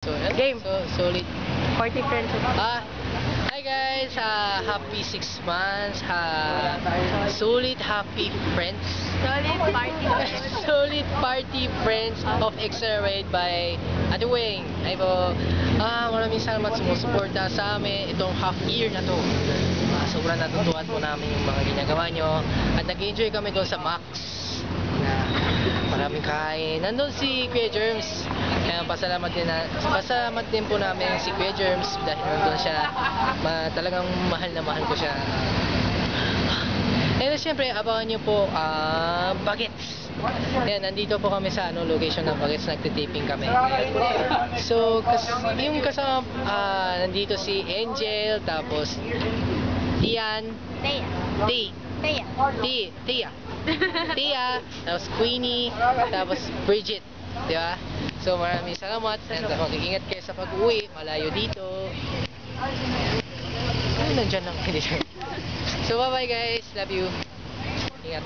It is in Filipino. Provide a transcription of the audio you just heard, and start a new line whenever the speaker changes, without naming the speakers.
So,
Game.
So, solid.
Party friends.
Hi guys. Happy 6 months. Solid happy friends.
Solid party friends.
Solid party friends of Extra Raid by Ate Weng. Ay po, maraming salamat sumusuporta sa amin itong half year na to. Sobrang natutuwa po namin yung mga ginagawa nyo. At nag-enjoy kami doon sa Max. Maraming kain. Nandun si Kuya Germs. Kaya pasalamat din po namin si Kuya Germs dahil nandun siya. Talagang mahal na mahal ko siya. And siyempre, abangan nyo po Bagets. Ayan, nandito po kami sa location ng Bagets. Nagtitaping kami. So, yung kasama, nandito si Angel, tapos Tian, Tia, tapos Queenie, tapos Bridget, di ba? So maraming salamat and mag-iingat kayo sa pag-uwi, malayo dito. Ay, nandyan lang. So bye bye guys, love you. Ingat.